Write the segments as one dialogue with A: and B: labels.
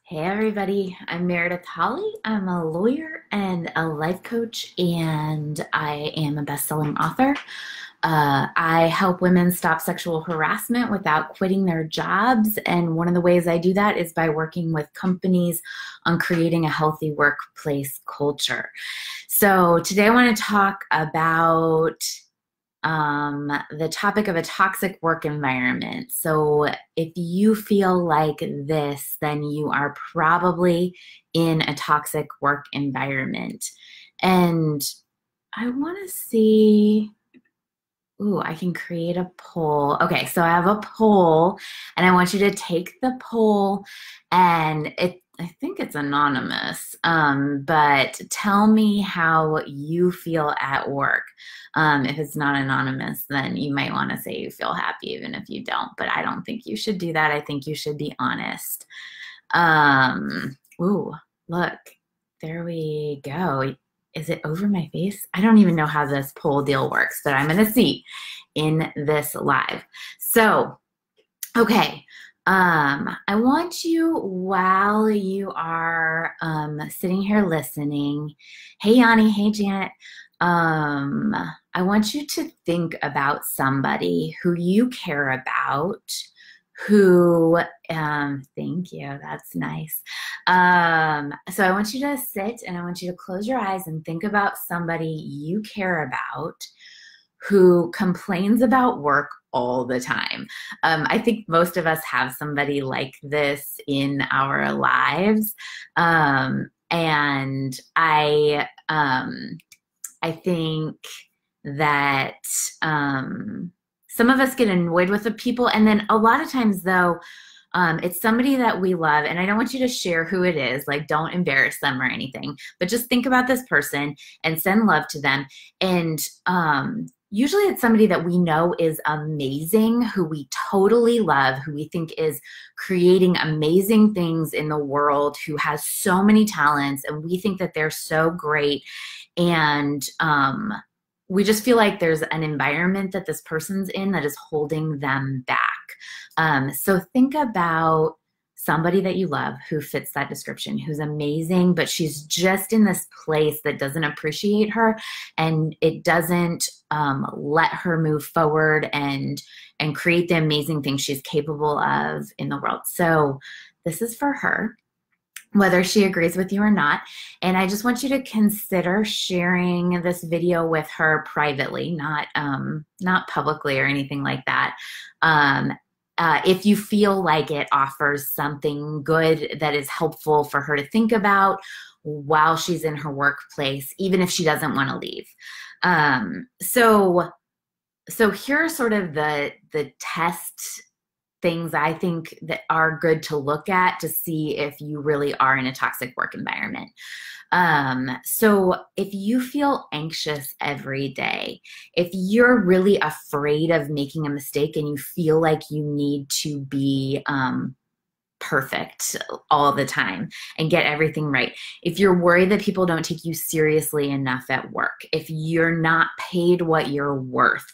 A: Hey everybody, I'm Meredith Holly. I'm a lawyer and a life coach, and I am a best-selling author. I help women stop sexual harassment without quitting their jobs, and one of the ways I do that is by working with companies on creating a healthy workplace culture. So today I want to talk about the topic of a toxic work environment. So if you feel like this, then you are probably in a toxic work environment. And I want to see, ooh, I can create a poll. Okay, so I have a poll and I want you to take the poll and I think it's anonymous, but tell me how you feel at work. If it's not anonymous, then you might want to say you feel happy even if you don't, but I don't think you should do that. I think you should be honest. Ooh, look, there we go. Is it over my face? I don't even know how this poll deal works, but I'm going to see in this live. So, okay. I want you, while you are sitting here listening, hey Yanni, hey Janet, I want you to think about somebody who you care about, who, thank you, that's nice. So I want you to sit and I want you to close your eyes and think about somebody you care about who complains about work all the time. I think most of us have somebody like this in our lives. And I think that some of us get annoyed with the people, and then a lot of times though, it's somebody that we love, and I don't want you to share who it is, like don't embarrass them or anything, but just think about this person and send love to them. And usually it's somebody that we know is amazing, who we totally love, who we think is creating amazing things in the world, who has so many talents, and we think that they're so great. And we just feel like there's an environment that this person's in that is holding them back. So think about somebody that you love who fits that description, who's amazing, but she's just in this place that doesn't appreciate her, and it doesn't let her move forward and create the amazing things she's capable of in the world. So this is for her, whether she agrees with you or not. And I just want you to consider sharing this video with her privately, not publicly or anything like that. If you feel like it offers something good that is helpful for her to think about while she's in her workplace, even if she doesn't want to leave. So here are sort of the test things I think that are good to look at to see if you really are in a toxic work environment. So if you feel anxious every day, if you're really afraid of making a mistake and you feel like you need to be perfect all the time and get everything right, if you're worried that people don't take you seriously enough at work, if you're not paid what you're worth,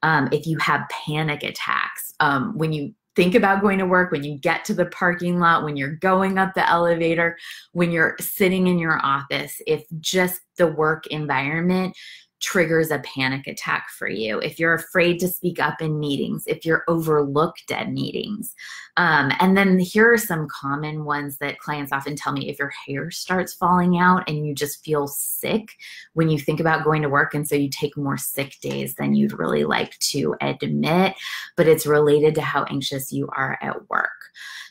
A: if you have panic attacks, when you think about going to work, when you get to the parking lot, when you're going up the elevator, when you're sitting in your office, if just the work environment triggers a panic attack for you, if you're afraid to speak up in meetings, if you're overlooked at meetings. And then here are some common ones that clients often tell me: if your hair starts falling out and you just feel sick when you think about going to work, and so you take more sick days than you'd really like to admit, but it's related to how anxious you are at work.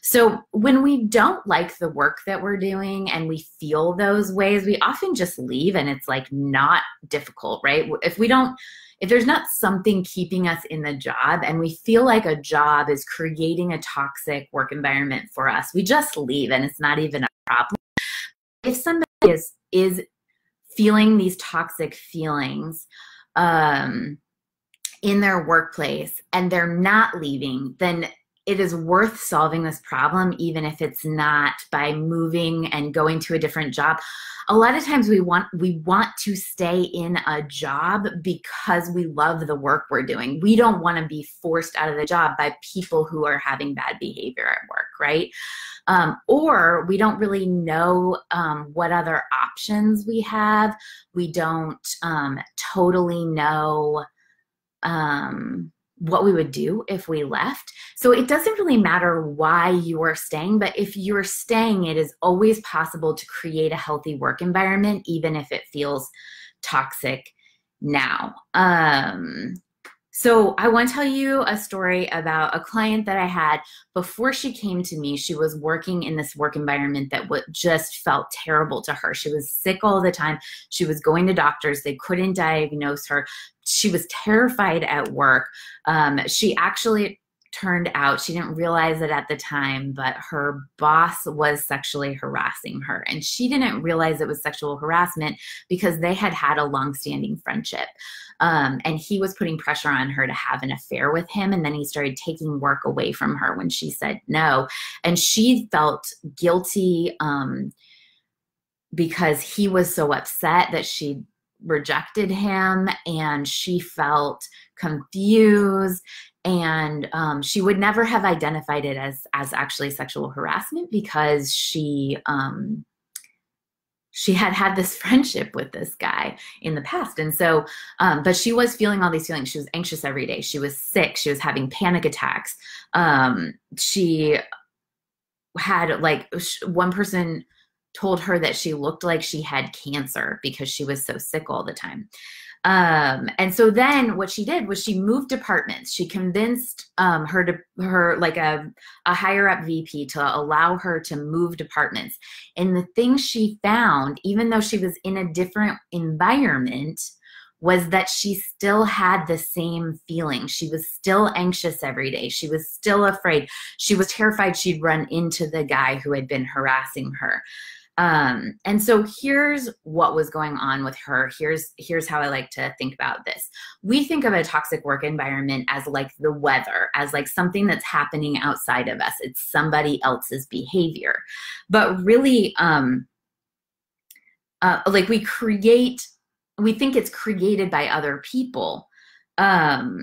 A: So when we don't like the work that we're doing and we feel those ways, we often just leave, and it's like not difficult, right? If there's not something keeping us in the job and we feel like a job is creating a toxic work environment for us, we just leave and it's not even a problem. If somebody is feeling these toxic feelings in their workplace and they're not leaving, then it is worth solving this problem, even if it's not by moving and going to a different job. A lot of times we want to stay in a job because we love the work we're doing. We don't want to be forced out of the job by people who are having bad behavior at work, right? or we don't really know what other options we have. We don't totally know what we would do if we left. So it doesn't really matter why you are staying, but if you're staying, it is always possible to create a healthy work environment, even if it feels toxic now. So I want to tell you a story about a client that I had before she came to me. She was working in this work environment that just felt terrible to her. She was sick all the time. She was going to doctors. They couldn't diagnose her. She was terrified at work. She actually turned out, she didn't realize it at the time, but her boss was sexually harassing her. And she didn't realize it was sexual harassment because they had had a long-standing friendship. And he was putting pressure on her to have an affair with him. And then he started taking work away from her when she said no. And she felt guilty because he was so upset that she rejected him, and she felt confused. And she would never have identified it as actually sexual harassment because she had this friendship with this guy in the past. And so, but she was feeling all these feelings. She was anxious every day. She was sick. She was having panic attacks. She had, like, one person told her that she looked like she had cancer because she was so sick all the time. And so then what she did was she moved departments. She convinced her like a higher up VP to allow her to move departments. And the thing she found, even though she was in a different environment, was that she still had the same feeling. She was still anxious every day. She was still afraid. She was terrified she'd run into the guy who had been harassing her. And so here's what was going on with her. Here's how I like to think about this. We think of a toxic work environment as like the weather, as like something that's happening outside of us. It's somebody else's behavior. But really, like we think it's created by other people. But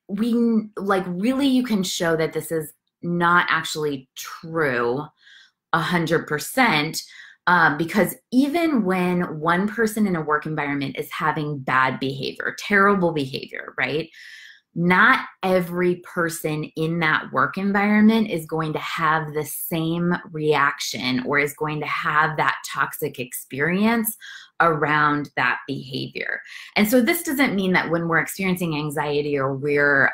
A: really you can show that this is not actually true 100%, because even when one person in a work environment is having bad behavior, terrible behavior, right? Not every person in that work environment is going to have the same reaction or is going to have that toxic experience around that behavior. And so this doesn't mean that when we're experiencing anxiety or we're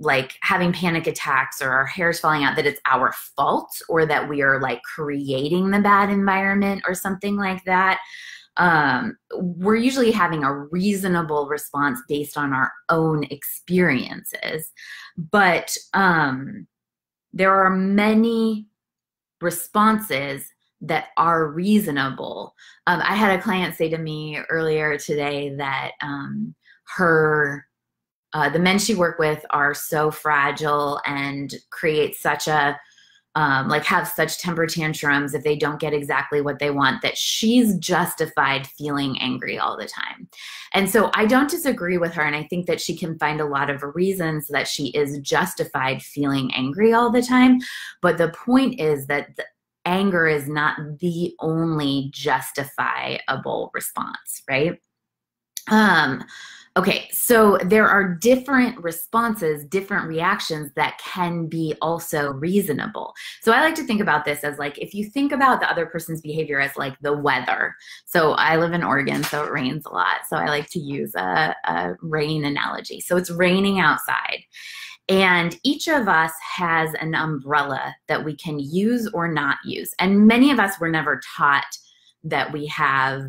A: like having panic attacks or our hair's falling out, that it's our fault or that we are like creating the bad environment or something like that. We're usually having a reasonable response based on our own experiences. But there are many responses that are reasonable. I had a client say to me earlier today that the men she worked with are so fragile and create such a, have such temper tantrums if they don't get exactly what they want, that she's justified feeling angry all the time. And so I don't disagree with her. And I think that she can find a lot of reasons that she is justified feeling angry all the time. But the point is that the anger is not the only justifiable response, right? Okay, so there are different responses, different reactions that can be also reasonable. So I like to think about this as like, if you think about the other person's behavior as like the weather. So I live in Oregon, so it rains a lot. So I like to use a rain analogy. So it's raining outside. And each of us has an umbrella that we can use or not use. And many of us were never taught that we have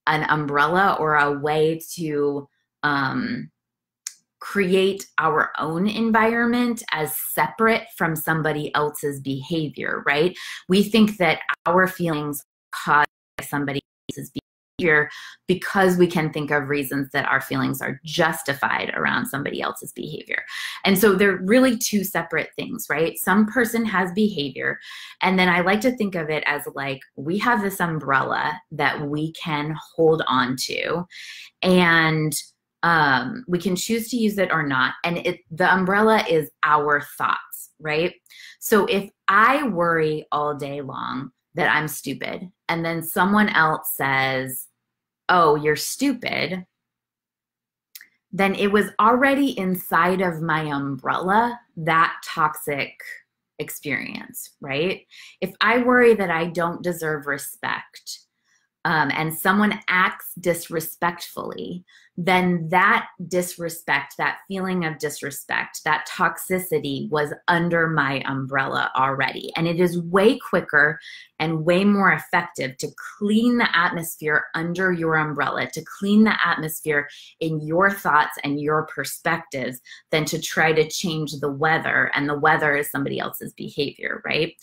A: an umbrella or a way to create our own environment as separate from somebody else's behavior, right? We think that our feelings cause somebody else's behavior because we can think of reasons that our feelings are justified around somebody else's behavior. And so they're really two separate things, right? Some person has behavior, and then I like to think of it as like, we have this umbrella that we can hold on to, and we can choose to use it or not. And the umbrella is our thoughts, right? So if I worry all day long that I'm stupid, and then someone else says, oh, you're stupid, then it was already inside of my umbrella, that toxic experience, right? If I worry that I don't deserve respect, and someone acts disrespectfully, then that disrespect, that feeling of disrespect, that toxicity was under my umbrella already. And it is way quicker and way more effective to clean the atmosphere under your umbrella, to clean the atmosphere in your thoughts and your perspectives than to try to change the weather. And the weather is somebody else's behavior, right?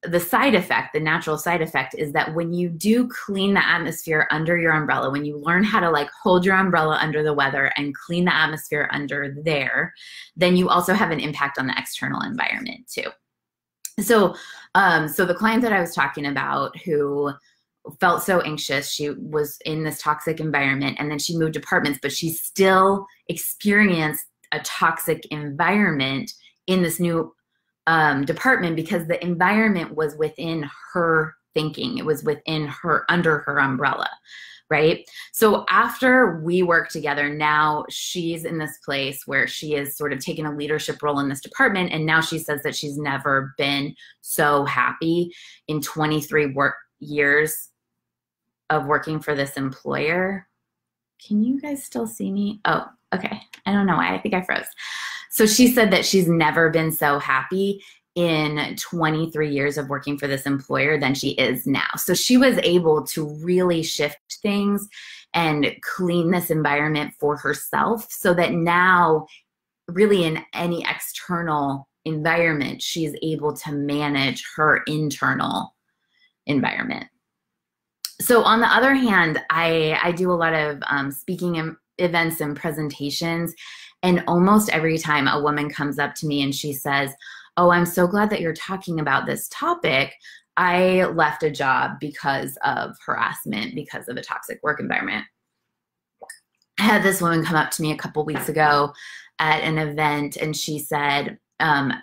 A: The side effect, the natural side effect, is that when you do clean the atmosphere under your umbrella, when you learn how to like hold your umbrella under the weather and clean the atmosphere under there, then you also have an impact on the external environment too. So, so the client that I was talking about who felt so anxious, she was in this toxic environment and then she moved apartments, but she still experienced a toxic environment in this new department because the environment was within her thinking. It was within her, under her umbrella, right? So after we work together, now she's in this place where she is sort of taking a leadership role in this department. And now she says that she's never been so happy in 23 years of working for this employer. Can you guys still see me? Oh, okay. I don't know why. I think I froze. So she said that she's never been so happy in 23 years of working for this employer than she is now. So she was able to really shift things and clean this environment for herself so that now really in any external environment, she's able to manage her internal environment. So on the other hand, I do a lot of speaking events and presentations, and almost every time a woman comes up to me and she says, oh, I'm so glad that you're talking about this topic. I left a job because of harassment, because of a toxic work environment. I had this woman come up to me a couple weeks ago at an event, and she said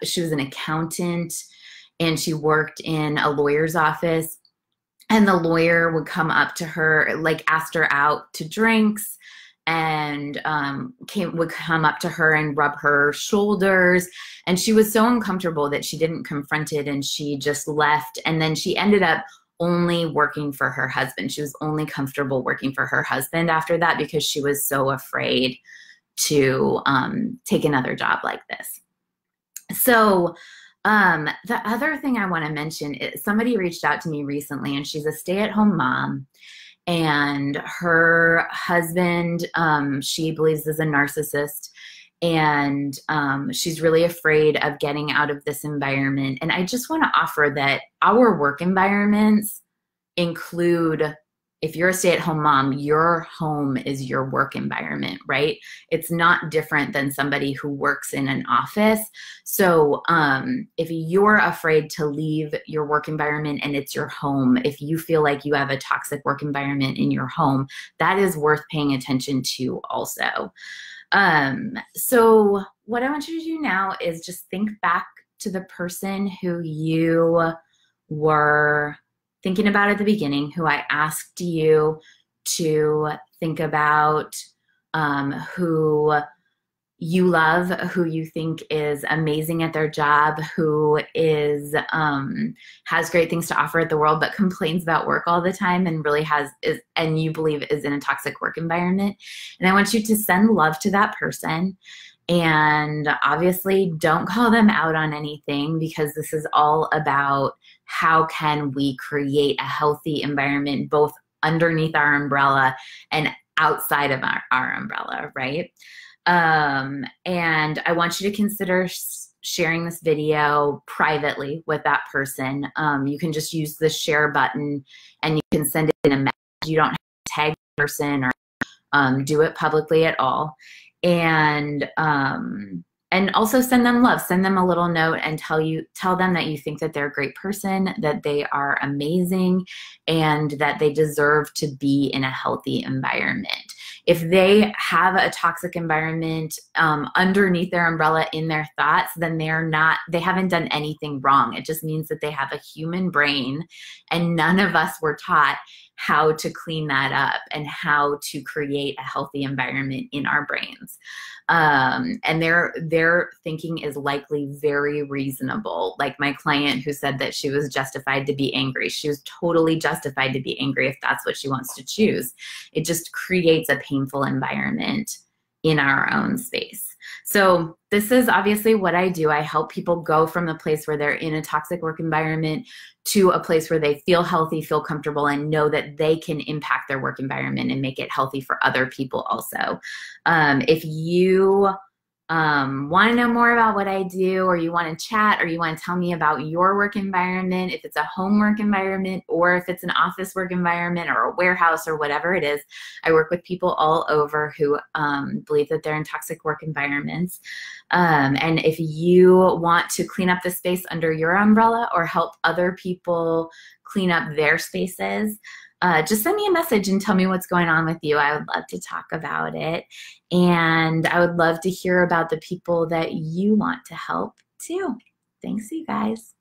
A: she was an accountant and she worked in a lawyer's office, and the lawyer would come up to her, like asked her out to drinks, and would come up to her and rub her shoulders. And she was so uncomfortable that she didn't confront it and she just left. And then she ended up only working for her husband. She was only comfortable working for her husband after that because she was so afraid to take another job like this. So the other thing I want to mention is somebody reached out to me recently, and she's a stay-at-home mom. And her husband, she believes, is a narcissist, and she's really afraid of getting out of this environment. And I just want to offer that our work environments include, if you're a stay-at-home mom, your home is your work environment, right? It's not different than somebody who works in an office. So if you're afraid to leave your work environment and it's your home, if you feel like you have a toxic work environment in your home, that is worth paying attention to also. So what I want you to do now is just think back to the person who you were thinking about at the beginning, who I asked you to think about, who you love, who you think is amazing at their job, who is has great things to offer at the world, but complains about work all the time and really and you believe is in a toxic work environment. And I want you to send love to that person. And obviously don't call them out on anything, because this is all about how can we create a healthy environment both underneath our umbrella and outside of our umbrella, right? And I want you to consider sharing this video privately with that person. You can just use the share button and you can send it in a message. You don't have to tag the person or do it publicly at all. And also send them love. Send them a little note and tell them that you think that they're a great person, that they are amazing, and that they deserve to be in a healthy environment. If they have a toxic environment underneath their umbrella in their thoughts, then they haven't done anything wrong. It just means that they have a human brain, and none of us were taught how to clean that up and how to create a healthy environment in our brains. And their thinking is likely very reasonable. Like my client who said that she was justified to be angry. She was totally justified to be angry if that's what she wants to choose. It just creates a painful environment in our own space. So this is obviously what I do. I help people go from the place where they're in a toxic work environment to a place where they feel healthy, feel comfortable, and know that they can impact their work environment and make it healthy for other people also. If you want to know more about what I do, or you want to chat, or you want to tell me about your work environment, if it's a home work environment or if it's an office work environment or a warehouse or whatever it is, I work with people all over who believe that they're in toxic work environments. And if you want to clean up the space under your umbrella or help other people clean up their spaces, just send me a message and tell me what's going on with you. I would love to talk about it. And I would love to hear about the people that you want to help too. Thanks, you guys.